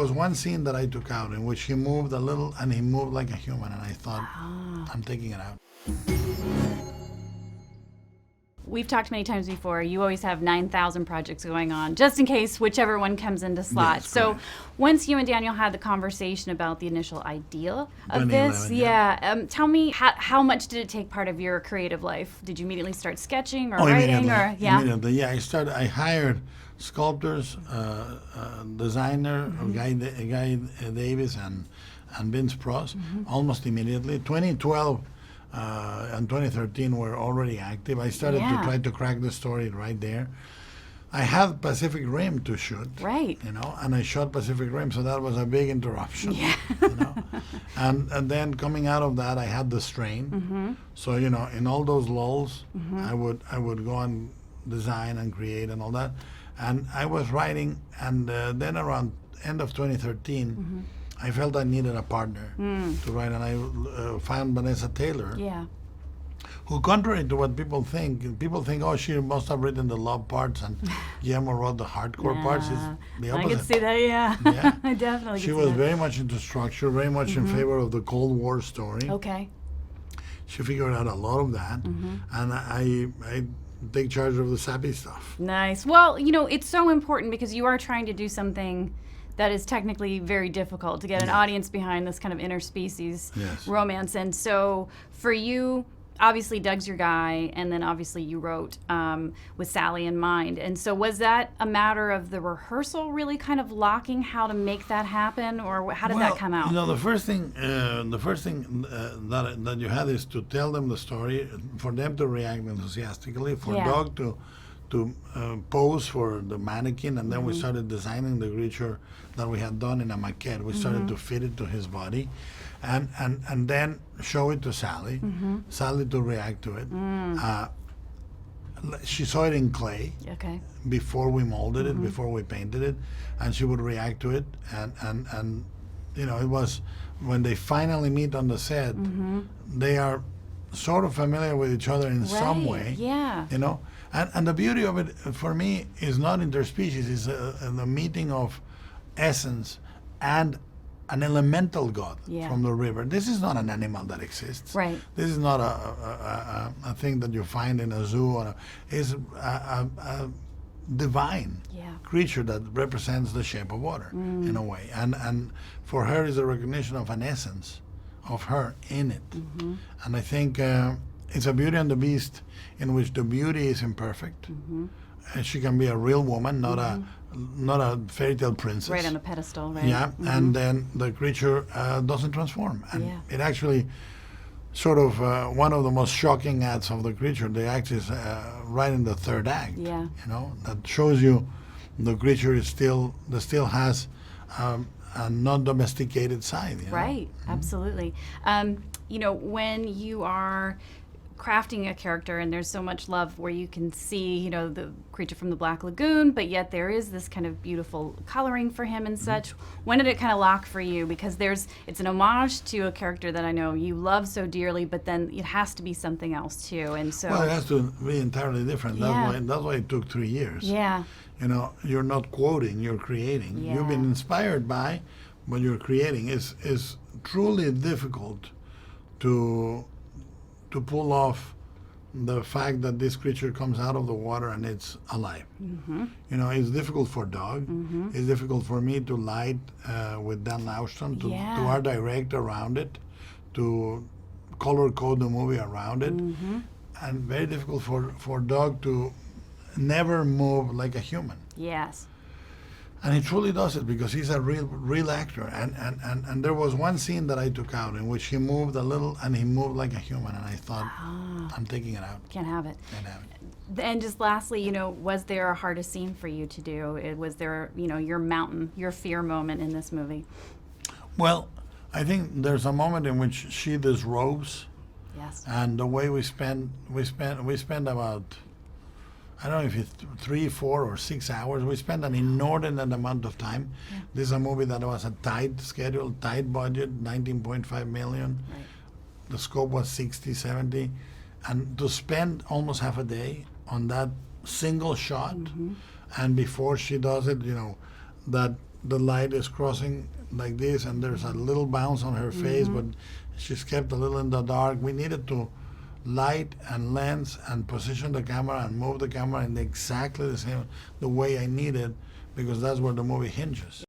There was one scene that I took out in which he moved a little and he moved like a human, and I thought, I'm taking it out. We've talked many times before. You always have 9,000 projects going on, just in case whichever one comes into slot. Yes, so correct. once you and Daniel had the conversation about the initial idea of 2011, this, tell me how much did it take part of your creative life? Did you immediately start sketching or writing? Immediately. I hired sculptors, designer, Guy Davis and Vince Pross, almost immediately. 2012 and 2013 were already active. I started to try to crack the story right there. I had Pacific Rim to shoot, right? And I shot Pacific Rim, so that was a big interruption. Yeah. And then coming out of that, I had The Strain. So in all those lulls, I would go and design and create and all that. And I was writing, and then around end of 2013. I felt I needed a partner to write, and I found Vanessa Taylor, who, contrary to what people think, oh, she must have written the love parts and Guillermo wrote the hardcore parts. It's the opposite. I could see that, yeah. I definitely She was very much into structure, very much in favor of the Cold War story. Okay. She figured out a lot of that, and I take charge of the sappy stuff. Nice. Well, it's so important because you are trying to do something that is technically very difficult to get an audience behind this kind of interspecies romance. And so for you, obviously Doug's your guy, and then obviously you wrote with Sally in mind. And so was that a matter of the rehearsal really kind of locking how to make that happen, or how did that come out? The first thing that you had is to tell them the story, for them to react enthusiastically, for Doug to pose for the mannequin, and then we started designing the creature that we had done in a maquette. We started to fit it to his body, and then show it to Sally. Sally to react to it. She saw it in clay before we molded it, before we painted it, and she would react to it. And it was when they finally meet on the set, they are sort of familiar with each other in some way. And the beauty of it for me is not interspecies, it's the meeting of essence and an elemental god from the river. This is not an animal that exists. Right. This is not a thing that you find in a zoo. It's a divine creature that represents the shape of water in a way. And for her is a recognition of an essence of her in it. And I think it's a Beauty and the Beast in which the beauty is imperfect. And she can be a real woman, not a fairy tale princess. Right on a pedestal, right? Yeah, and then the creature doesn't transform. And it actually sort of one of the most shocking acts of the creature, the act is right in the third act. That shows you the creature is still has a non-domesticated side. Right, absolutely. When you are crafting a character and there's so much love where you can see, the creature from the Black Lagoon, but yet there is this kind of beautiful coloring for him and such. When did it kind of lock for you? Because it's an homage to a character that I know you love so dearly, but then it has to be something else too. And so it has to be entirely different. That's why it took 3 years. You're not quoting, you're creating. You've been inspired by, but you're creating. It's truly difficult to pull off the fact that this creature comes out of the water and it's alive. It's difficult for Doug. It's difficult for me to light with Dan Lauston, to art direct around it, to color code the movie around it, and very difficult for Doug to never move like a human. Yes. And he truly does it because he's a real actor. And there was one scene that I took out in which he moved a little and he moved like a human, and I thought, I'm taking it out. Can't have it. Can't have it. And just lastly, was there a hardest scene for you to do? Was there, your mountain, your fear moment in this movie? Well, I think there's a moment in which she disrobes. Yes. And the way we spend about, I don't know if it's 3, 4, or 6 hours. We spent an inordinate amount of time. This is a movie that was a tight schedule, tight budget, 19.5 million. Right. The scope was 60, 70. And to spend almost half a day on that single shot, and before she does it, that the light is crossing like this, and there's a little bounce on her face, but she's kept a little in the dark. We needed to light and lens and position the camera and move the camera in exactly the way I needed, because that's where the movie hinges.